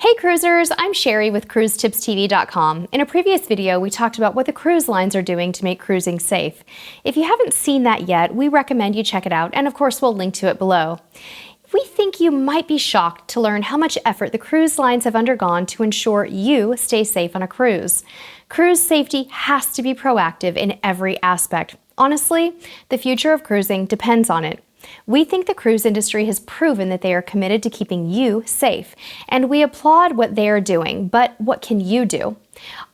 Hey cruisers, I'm Sherry with CruiseTipsTV.com. In a previous video, we talked about what the cruise lines are doing to make cruising safe. If you haven't seen that yet, we recommend you check it out, and of course we'll link to it below. We think you might be shocked to learn how much effort the cruise lines have undergone to ensure you stay safe on a cruise. Cruise safety has to be proactive in every aspect. Honestly, the future of cruising depends on it. We think the cruise industry has proven that they are committed to keeping you safe, and we applaud what they are doing, but what can you do?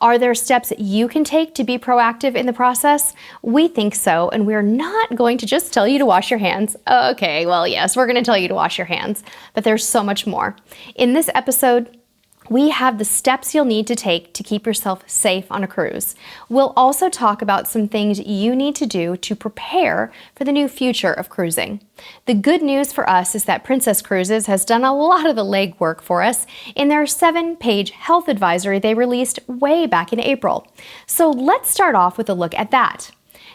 Are there steps that you can take to be proactive in the process? We think so, and we're not going to just tell you to wash your hands. Okay, well, yes, we're going to tell you to wash your hands, but there's so much more. In this episode, we have the steps you'll need to take to keep yourself safe on a cruise. We'll also talk about some things you need to do to prepare for the new future of cruising. The good news for us is that Princess Cruises has done a lot of the legwork for us in their 7-page health advisory they released way back in April. So let's start off with a look at that.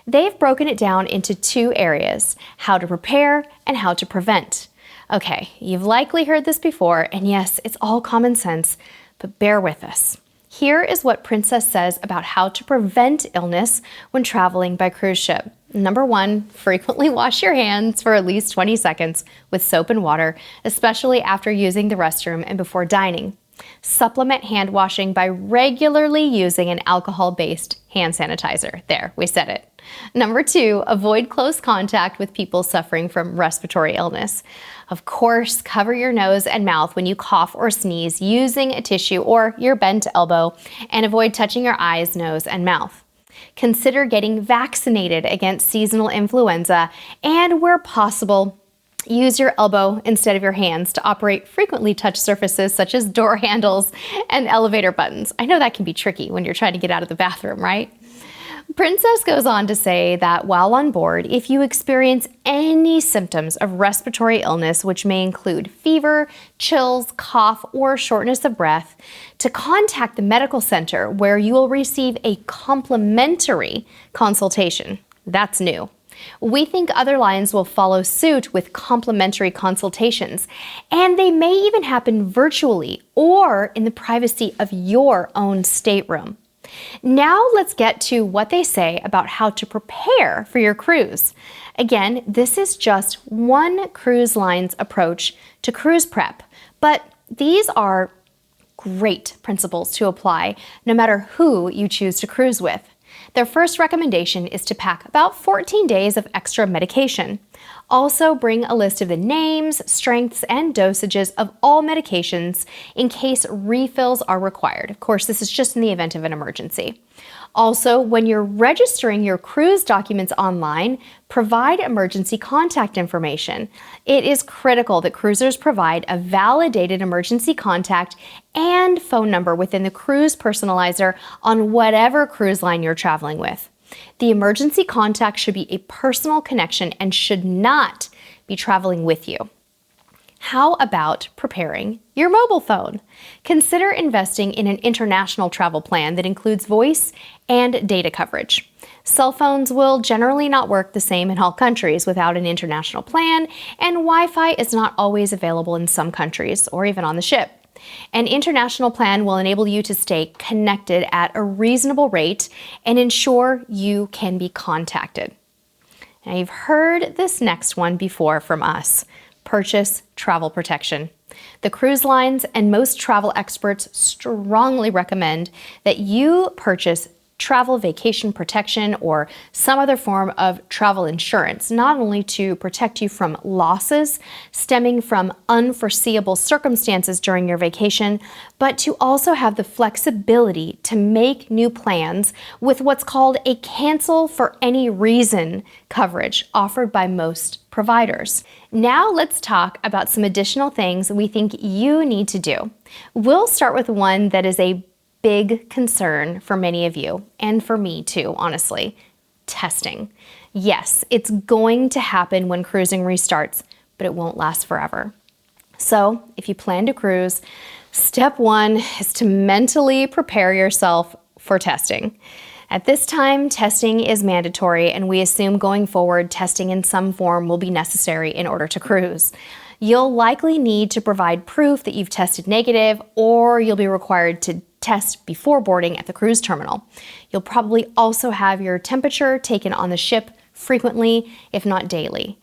They've broken it down into 2 areas: how to prepare and how to prevent. Okay, you've likely heard this before, and yes, it's all common sense, but bear with us. Here is what Princess says about how to prevent illness when traveling by cruise ship. Number 1, frequently wash your hands for at least 20 seconds with soap and water, especially after using the restroom and before dining. Supplement hand washing by regularly using an alcohol-based hand sanitizer. There, we said it. Number 2, avoid close contact with people suffering from respiratory illness. Of course, cover your nose and mouth when you cough or sneeze using a tissue or your bent elbow, and avoid touching your eyes, nose, and mouth. Consider getting vaccinated against seasonal influenza, and where possible, use your elbow instead of your hands to operate frequently touched surfaces such as door handles and elevator buttons. I know that can be tricky when you're trying to get out of the bathroom, right? Princess goes on to say that while on board, if you experience any symptoms of respiratory illness, which may include fever, chills, cough, or shortness of breath, to contact the medical center where you will receive a complimentary consultation. That's new. We think other lines will follow suit with complimentary consultations, and they may even happen virtually or in the privacy of your own stateroom. Now let's get to what they say about how to prepare for your cruise. Again, this is just one cruise line's approach to cruise prep, but these are great principles to apply no matter who you choose to cruise with. Their first recommendation is to pack about 14 days of extra medication. Also bring a list of the names, strengths, and dosages of all medications in case refills are required. Of course, this is just in the event of an emergency. Also, when you're registering your cruise documents online, provide emergency contact information. It is critical that cruisers provide a validated emergency contact and phone number within the cruise personalizer on whatever cruise line you're traveling with. The emergency contact should be a personal connection and should not be traveling with you. How about preparing your mobile phone? Consider investing in an international travel plan that includes voice and data coverage. Cell phones will generally not work the same in all countries without an international plan, and Wi-Fi is not always available in some countries or even on the ship. An international plan will enable you to stay connected at a reasonable rate and ensure you can be contacted. Now, you've heard this next one before from us. Purchase travel protection. The cruise lines and most travel experts strongly recommend that you purchase travel vacation protection or some other form of travel insurance, not only to protect you from losses stemming from unforeseeable circumstances during your vacation, but to also have the flexibility to make new plans with what's called a cancel for any reason coverage offered by most providers. Now let's talk about some additional things we think you need to do. We'll start with one that is a big concern for many of you, and for me too, honestly. Testing. Yes, it's going to happen when cruising restarts, but it won't last forever. So if you plan to cruise, step 1 is to mentally prepare yourself for testing. At this time, testing is mandatory, and we assume going forward, testing in some form will be necessary in order to cruise. You'll likely need to provide proof that you've tested negative, or you'll be required to test before boarding at the cruise terminal. You'll probably also have your temperature taken on the ship frequently, if not daily.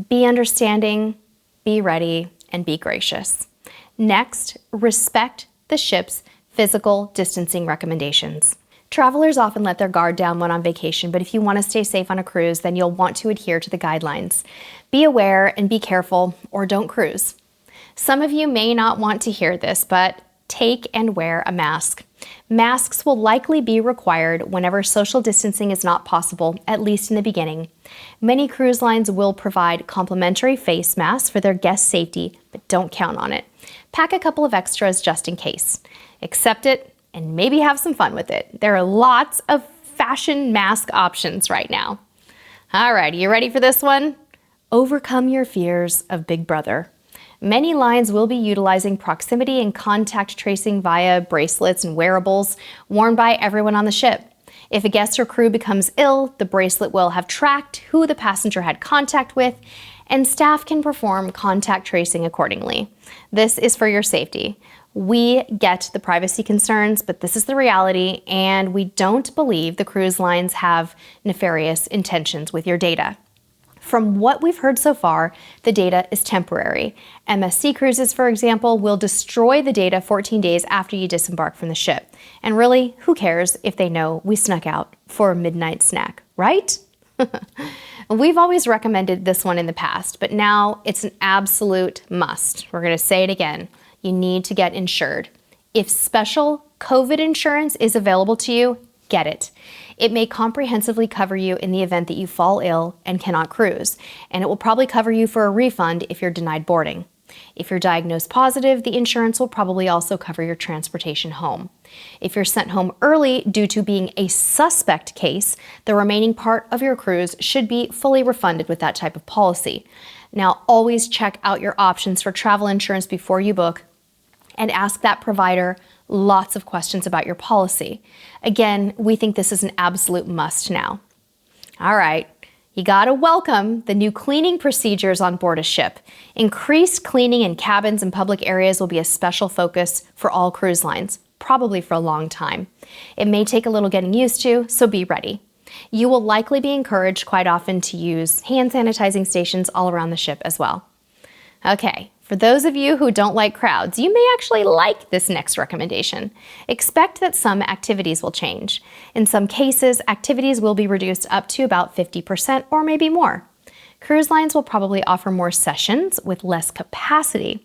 Be understanding, be ready, and be gracious. Next, respect the ship's physical distancing recommendations. Travelers often let their guard down when on vacation, but if you want to stay safe on a cruise, then you'll want to adhere to the guidelines. Be aware and be careful, or don't cruise. Some of you may not want to hear this, but take and wear a mask. Masks will likely be required whenever social distancing is not possible, at least in the beginning. Many cruise lines will provide complimentary face masks for their guest safety, but don't count on it. Pack a couple of extras just in case. Accept it and maybe have some fun with it. There are lots of fashion mask options right now. All right, are you ready for this one? Overcome your fears of Big Brother. Many lines will be utilizing proximity and contact tracing via bracelets and wearables worn by everyone on the ship. If a guest or crew becomes ill, the bracelet will have tracked who the passenger had contact with, and staff can perform contact tracing accordingly. This is for your safety. We get the privacy concerns, but this is the reality, and we don't believe the cruise lines have nefarious intentions with your data. From what we've heard so far, the data is temporary. MSC Cruises, for example, will destroy the data 14 days after you disembark from the ship. And really, who cares if they know we snuck out for a midnight snack, right? We've always recommended this one in the past, but now it's an absolute must. We're going to say it again. You need to get insured. If special COVID insurance is available to you, get it. It may comprehensively cover you in the event that you fall ill and cannot cruise, and it will probably cover you for a refund if you're denied boarding. If you're diagnosed positive, the insurance will probably also cover your transportation home. If you're sent home early due to being a suspect case, the remaining part of your cruise should be fully refunded with that type of policy. Now, always check out your options for travel insurance before you book, and ask that provider lots of questions about your policy. Again, we think this is an absolute must now. All right, you gotta welcome the new cleaning procedures on board a ship. Increased cleaning in cabins and public areas will be a special focus for all cruise lines, probably for a long time. It may take a little getting used to, so be ready. You will likely be encouraged quite often to use hand sanitizing stations all around the ship as well. Okay, for those of you who don't like crowds, you may actually like this next recommendation. Expect that some activities will change. In some cases, activities will be reduced up to about 50% or maybe more. Cruise lines will probably offer more sessions with less capacity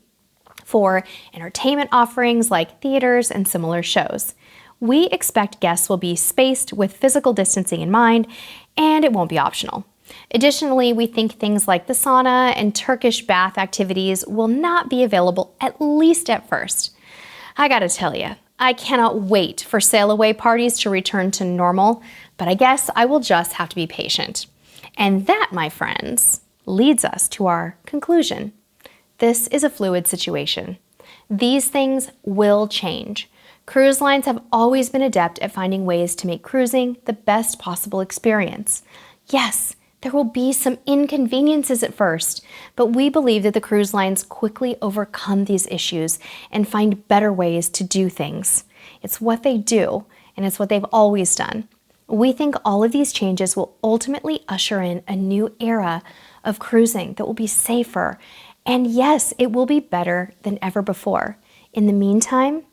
for entertainment offerings like theaters and similar shows. We expect guests will be spaced with physical distancing in mind, and it won't be optional. Additionally, we think things like the sauna and Turkish bath activities will not be available, at least at first. I gotta tell you, I cannot wait for sail-away parties to return to normal, but I guess I will just have to be patient. And that, my friends, leads us to our conclusion. This is a fluid situation. These things will change. Cruise lines have always been adept at finding ways to make cruising the best possible experience. Yes, there will be some inconveniences at first, but we believe that the cruise lines quickly overcome these issues and find better ways to do things. It's what they do, and it's what they've always done. We think all of these changes will ultimately usher in a new era of cruising that will be safer, and yes, it will be better than ever before. In the meantime,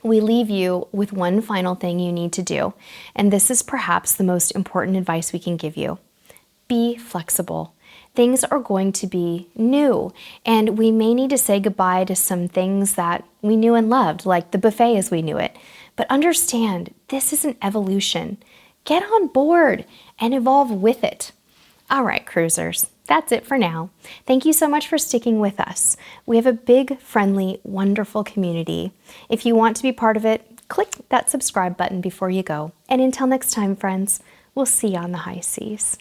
we leave you with one final thing you need to do, and this is perhaps the most important advice we can give you. Be flexible. Things are going to be new, and we may need to say goodbye to some things that we knew and loved, like the buffet as we knew it. But understand, this is an evolution. Get on board and evolve with it. All right, cruisers, that's it for now. Thank you so much for sticking with us. We have a big, friendly, wonderful community. If you want to be part of it, click that subscribe button before you go. And until next time, friends, we'll see you on the high seas.